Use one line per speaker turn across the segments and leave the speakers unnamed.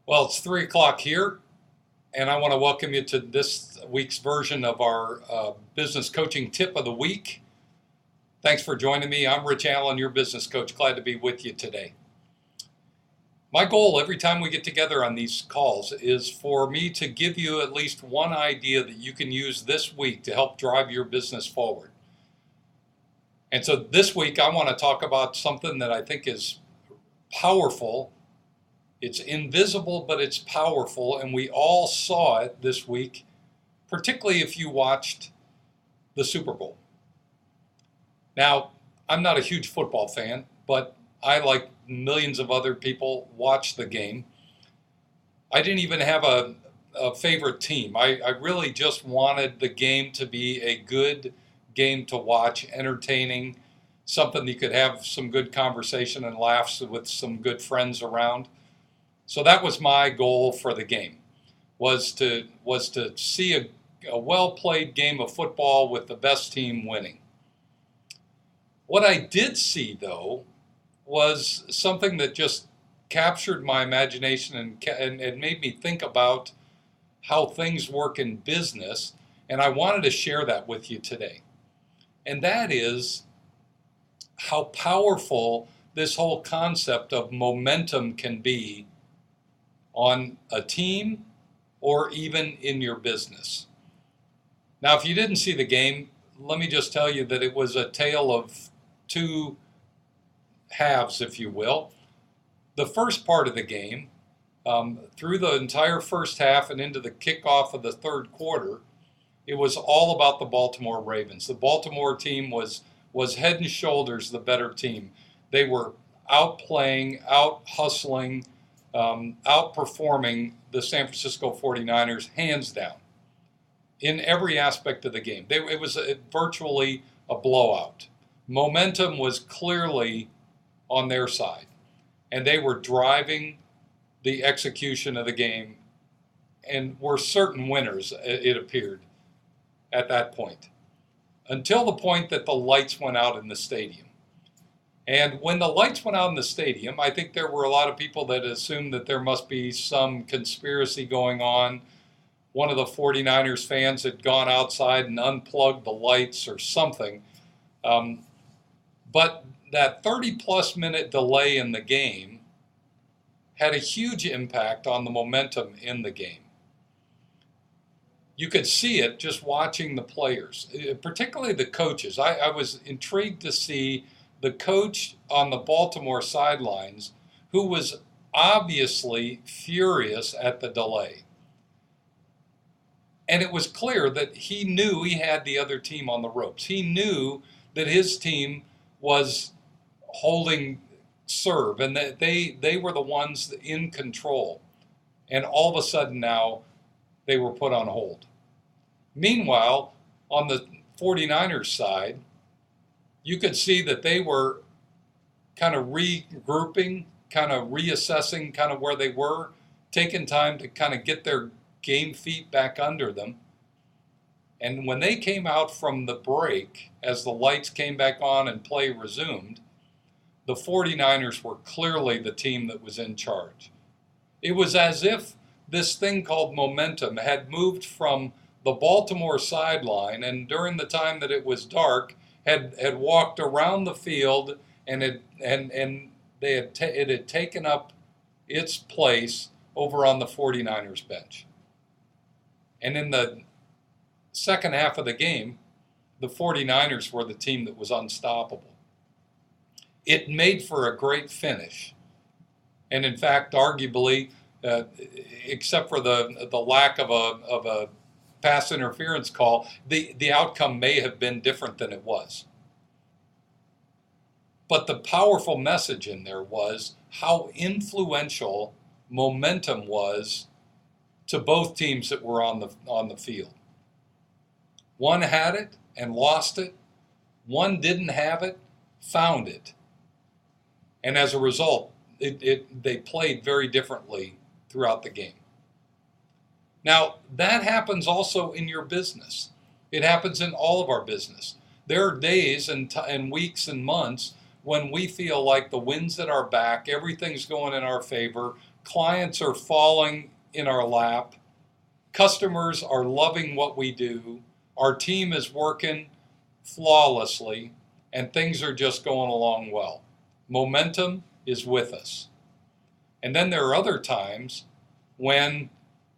Well, it's 3 o'clock here, and I want to welcome you to this week's version of our business coaching tip of the week. Thanks for joining me. I'm Rich Allen, your business coach. Glad to be with you today. My goal every time we get together on these calls is for me to give you at least one idea that you can use this week to help drive your business forward. And so this week, I want to talk about something that I think is powerful. It's invisible, but it's powerful, and we all saw it this week, particularly if you watched the Super Bowl. Now, I'm not a huge football fan, but I, like millions of other people, watched the game. I didn't even have a favorite team. I really just wanted the game to be a good game to watch, entertaining, something you could have some good conversation and laughs with some good friends around. So that was my goal for the game, was to see a well-played game of football with the best team winning. What I did see, though, was something that just captured my imagination and made me think about how things work in business, and I wanted to share that with you today. And that is how powerful this whole concept of momentum can be on a team or even in your business. Now, if you didn't see the game, let me just tell you that it was a tale of two halves, if you will. The first part of the game, through the entire first half and into the kickoff of the third quarter, it was all about the Baltimore Ravens. The Baltimore team was head and shoulders the better team. They were outplaying, out hustling, outperforming the San Francisco 49ers hands down in every aspect of the game. It was virtually a blowout. Momentum was clearly on their side, and they were driving the execution of the game and were certain winners, it appeared, at that point, until the point that the lights went out in the stadium. And when the lights went out in the stadium, I think there were a lot of people that assumed that there must be some conspiracy going on. One of the 49ers fans had gone outside and unplugged the lights or something. But that 30-plus minute delay in the game had a huge impact on the momentum in the game. You could see it just watching the players, particularly the coaches. I was intrigued to see the coach on the Baltimore sidelines, who was obviously furious at the delay. And it was clear that he knew he had the other team on the ropes. He knew that his team was holding serve and that they were the ones in control. And all of a sudden now they were put on hold. Meanwhile, on the 49ers side, you could see that they were kind of regrouping, kind of reassessing kind of where they were, taking time to kind of get their game feet back under them. And when they came out from the break, as the lights came back on and play resumed, the 49ers were clearly the team that was in charge. It was as if this thing called momentum had moved from the Baltimore sideline, and during the time that it was dark, had walked around the field, and it had taken up its place over on the 49ers bench. And in the second half of the game, the 49ers were the team that was unstoppable. It made for a great finish. And in fact, arguably, except for the lack of a pass interference call, the outcome may have been different than it was. But the powerful message in there was how influential momentum was to both teams that were on the field. One had it and lost it. One didn't have it, found it. And as a result, they played very differently throughout the game. Now, that happens also in your business. It happens in all of our business. There are days and weeks and months when we feel like the wind's at our back, everything's going in our favor, Clients are falling in our lap. Customers are loving what we do. Our team is working flawlessly, and things are just going along well. Momentum is with us. And then there are other times when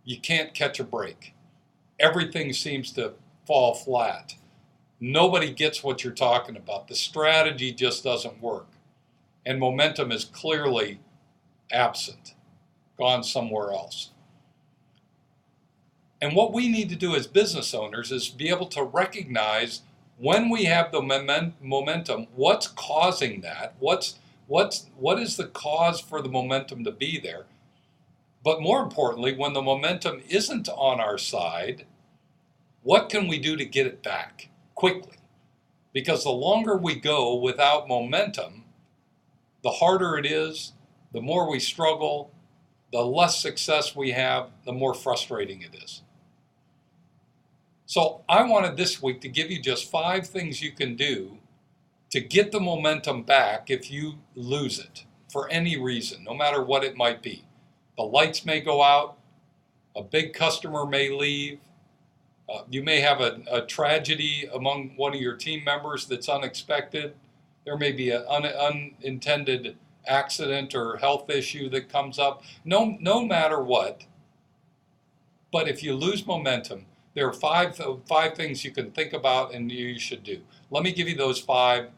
you can't catch a break. Everything seems to fall flat. Nobody gets what you're talking about. The strategy just doesn't work. And momentum is clearly absent, gone somewhere else. And what we need to do as business owners is be able to recognize when we have the momentum, what's causing that? What is the cause for the momentum to be there? But more importantly, when the momentum isn't on our side, what can we do to get it back quickly? Because the longer we go without momentum, the harder it is, the more we struggle, the less success we have, the more frustrating it is. So I wanted this week to give you just 5 things you can do to get the momentum back if you lose it for any reason, no matter what it might be. The lights may go out, a big customer may leave, you may have a tragedy among one of your team members that's unexpected. There may be an unintended accident or health issue that comes up. No matter what, but if you lose momentum, there are five things you can think about and you should do. Let me give you those 5.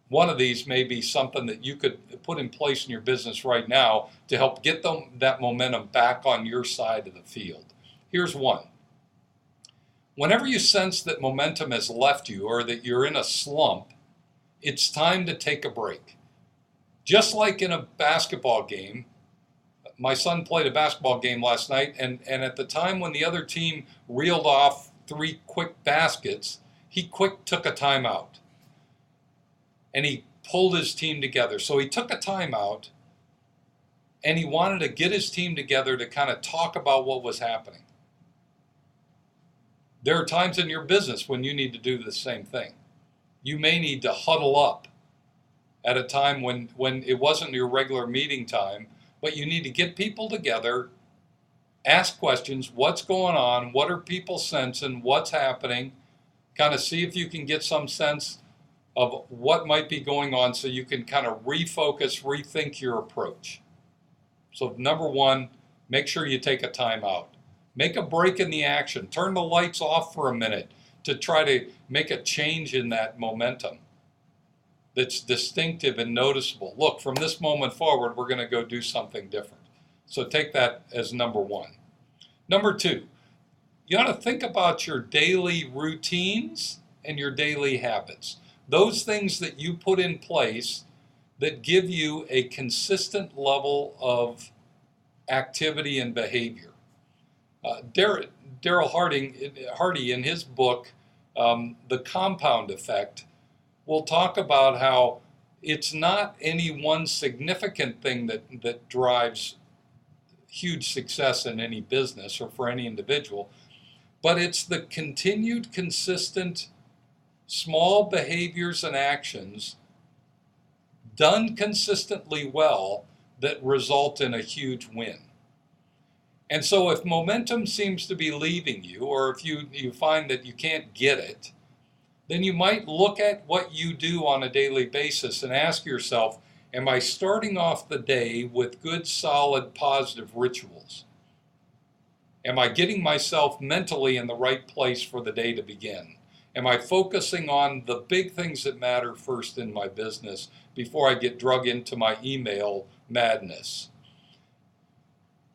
One of these may be something that you could put in place in your business right now to help get that momentum back on your side of the field. Here's one. Whenever you sense that momentum has left you or that you're in a slump, it's time to take a break. Just like in a basketball game, my son played a basketball game last night, and at the time when the other team reeled off 3 quick baskets, he took a timeout. And he pulled his team together. So he took a timeout, and he wanted to get his team together to kind of talk about what was happening. There are times in your business when you need to do the same thing. You may need to huddle up at a time when it wasn't your regular meeting time, but you need to get people together, ask questions, what's going on, what are people sensing, what's happening, kind of see if you can get some sense of what might be going on so you can kind of refocus, rethink your approach. So number 1, make sure you take a time out. Make a break in the action. Turn the lights off for a minute to try to make a change in that momentum that's distinctive and noticeable. Look, from this moment forward, we're going to go do something different. So take that as number 1. Number 2, you ought to think about your daily routines and your daily habits. Those things that you put in place that give you a consistent level of activity and behavior. Darrell Hardy, in his book, The Compound Effect, will talk about how it's not any one significant thing that drives huge success in any business or for any individual, but it's the continued, consistent, small behaviors and actions done consistently well that result in a huge win. And so if momentum seems to be leaving you, or if you find that you can't get it, then you might look at what you do on a daily basis and ask yourself, am I starting off the day with good, solid, positive rituals? Am I getting myself mentally in the right place for the day to begin? Am I focusing on the big things that matter first in my business before I get drug into my email madness?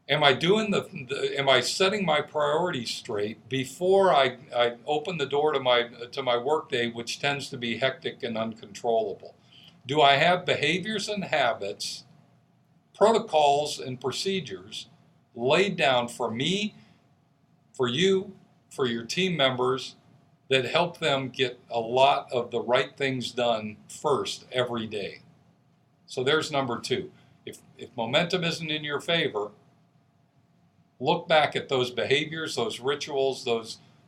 Am I setting my priorities straight before I open the door to my workday, which tends to be hectic and uncontrollable? Do I have behaviors and habits, protocols and procedures laid down for me, for you, for your team members that help them get a lot of the right things done first every day? So there's number 2. If momentum isn't in your favor, look back at those behaviors, those rituals,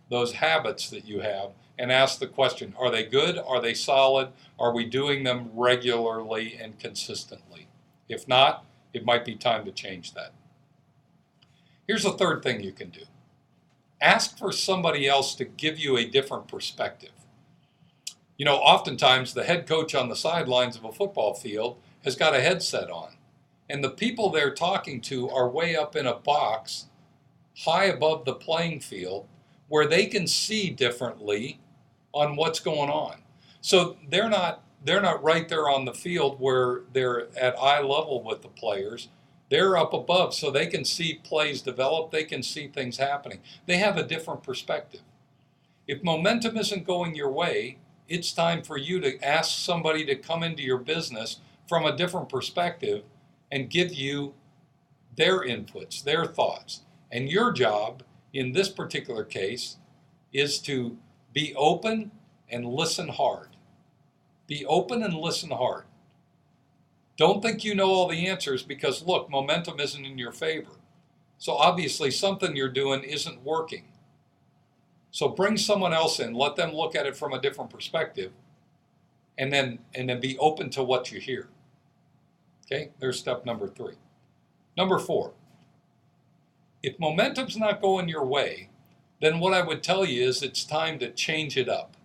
those habits that you have, and ask the question, are they good? Are they solid? Are we doing them regularly and consistently? If not, it might be time to change that. Here's the third thing you can do. Ask for somebody else to give you a different perspective. You know, oftentimes the head coach on the sidelines of a football field has got a headset on, and the people they're talking to are way up in a box high above the playing field where they can see differently on what's going on. So they're not right there on the field where they're at eye level with the players. They're up above, so they can see plays develop. They can see things happening. They have a different perspective. If momentum isn't going your way, it's time for you to ask somebody to come into your business from a different perspective and give you their inputs, their thoughts. And your job in this particular case is to be open and listen hard. Be open and listen hard. Don't think you know all the answers because, look, momentum isn't in your favor. So obviously something you're doing isn't working. So bring someone else in, let them look at it from a different perspective, and then be open to what you hear. Okay, there's step number 3. Number 4, if momentum's not going your way, then what I would tell you is it's time to change it up.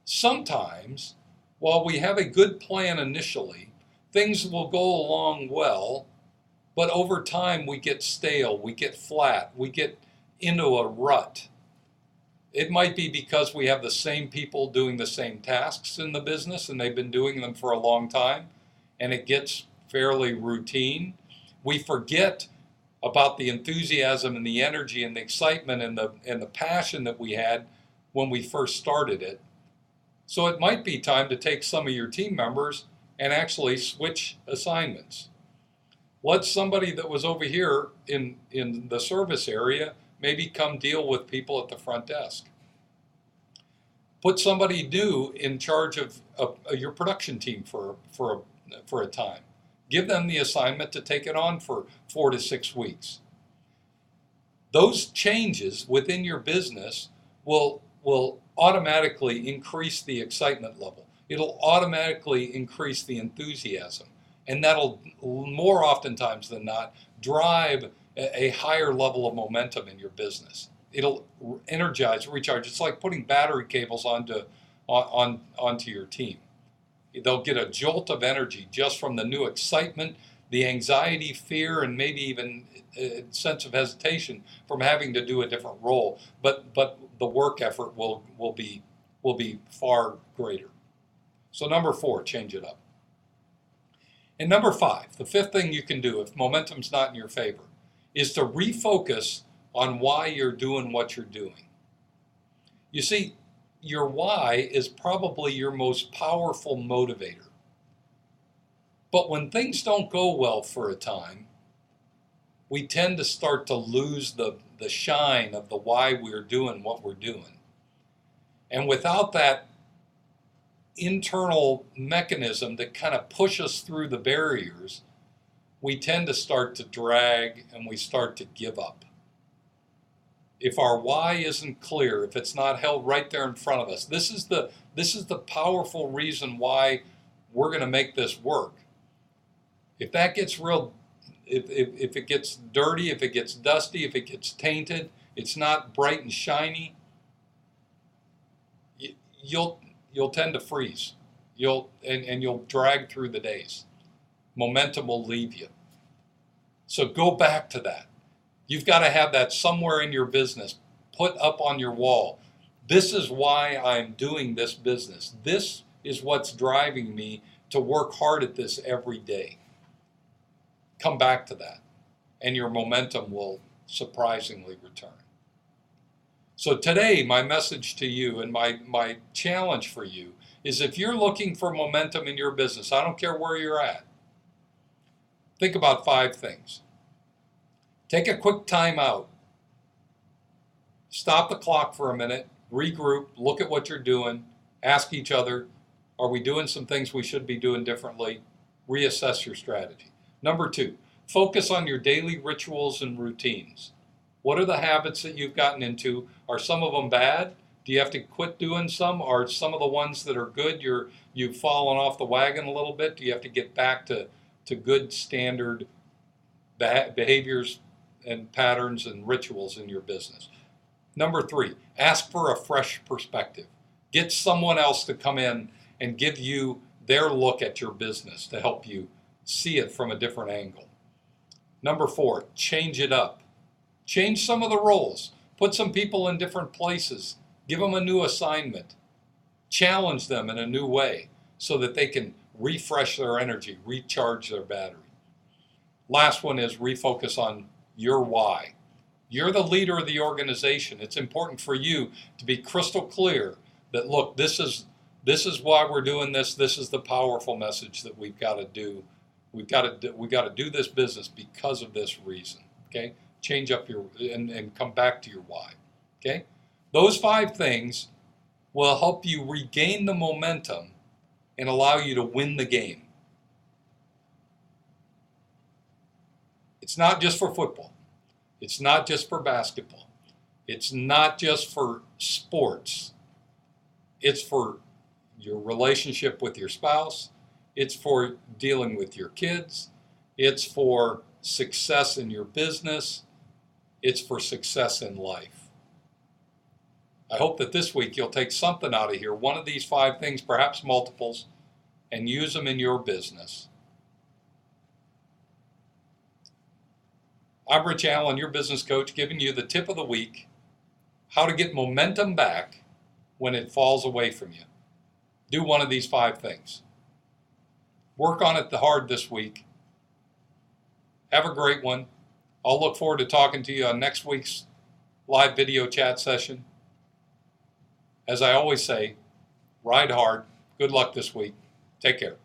Sometimes, while we have a good plan initially, things will go along well, but over time we get stale, we get flat, we get into a rut. It might be because we have the same people doing the same tasks in the business and they've been doing them for a long time, and it gets fairly routine. We forget about the enthusiasm and the energy and the excitement and the passion that we had when we first started it. So it might be time to take some of your team members and actually switch assignments. Let somebody that was over here in the service area maybe come deal with people at the front desk. Put somebody new in charge of your production team for a time. Give them the assignment to take it on for 4 to 6 weeks. Those changes within your business will automatically increase the excitement level. It'll automatically increase the enthusiasm. And that'll, more oftentimes than not, drive a higher level of momentum in your business. It'll energize, recharge. It's like putting battery cables onto your team. They'll get a jolt of energy just from the new excitement, the anxiety, fear, and maybe even a sense of hesitation from having to do a different role. But the work effort will be far greater. So number 4, change it up. And number 5, the 5th thing you can do if momentum's not in your favor, is to refocus on why you're doing what you're doing. You see, your why is probably your most powerful motivator. But when things don't go well for a time, we tend to start to lose the shine of the why we're doing what we're doing. And without that internal mechanism that kind of pushes us through the barriers, we tend to start to drag and we start to give up. If our why isn't clear, if it's not held right there in front of us, this is the powerful reason why we're going to make this work. If that gets if it gets dirty, if it gets dusty, if it gets tainted, it's not bright and shiny, you'll tend to freeze. You'll drag through the days. Momentum will leave you. So go back to that. You've got to have that somewhere in your business, put up on your wall. This is why I'm doing this business. This is what's driving me to work hard at this every day. Come back to that, and your momentum will surprisingly return. So today, my message to you and my challenge for you is if you're looking for momentum in your business, I don't care where you're at, think about 5 things. Take a quick time out. Stop the clock for a minute, regroup, look at what you're doing, ask each other, are we doing some things we should be doing differently? Reassess your strategy. Number 2, focus on your daily rituals and routines. What are the habits that you've gotten into? Are some of them bad? Do you have to quit doing some? Are some of the ones that are good, you've fallen off the wagon a little bit? Do you have to get back to good standard behaviors and patterns and rituals in your business. Number 3, ask for a fresh perspective. Get someone else to come in and give you their look at your business to help you see it from a different angle. Number 4, change it up. Change some of the roles. Put some people in different places. Give them a new assignment. Challenge them in a new way so that they can refresh their energy, recharge their battery. Last one is refocus on your why. You're the leader of the organization. It's important for you to be crystal clear that, look, this is why we're doing this. This is the powerful message that we've got to do. We've got to do this business because of this reason. Okay? Change up your and come back to your why. Okay? Those 5 things will help you regain the momentum and allow you to win the game. It's not just for football. It's not just for basketball. It's not just for sports. It's for your relationship with your spouse. It's for dealing with your kids. It's for success in your business. It's for success in life. I hope that this week you'll take something out of here, one of these 5 things, perhaps multiples, and use them in your business. I'm Rich Allen, your business coach, giving you the tip of the week, how to get momentum back when it falls away from you. Do one of these 5 things. Work on it hard this week. Have a great one. I'll look forward to talking to you on next week's live video chat session. As I always say, ride hard. Good luck this week. Take care.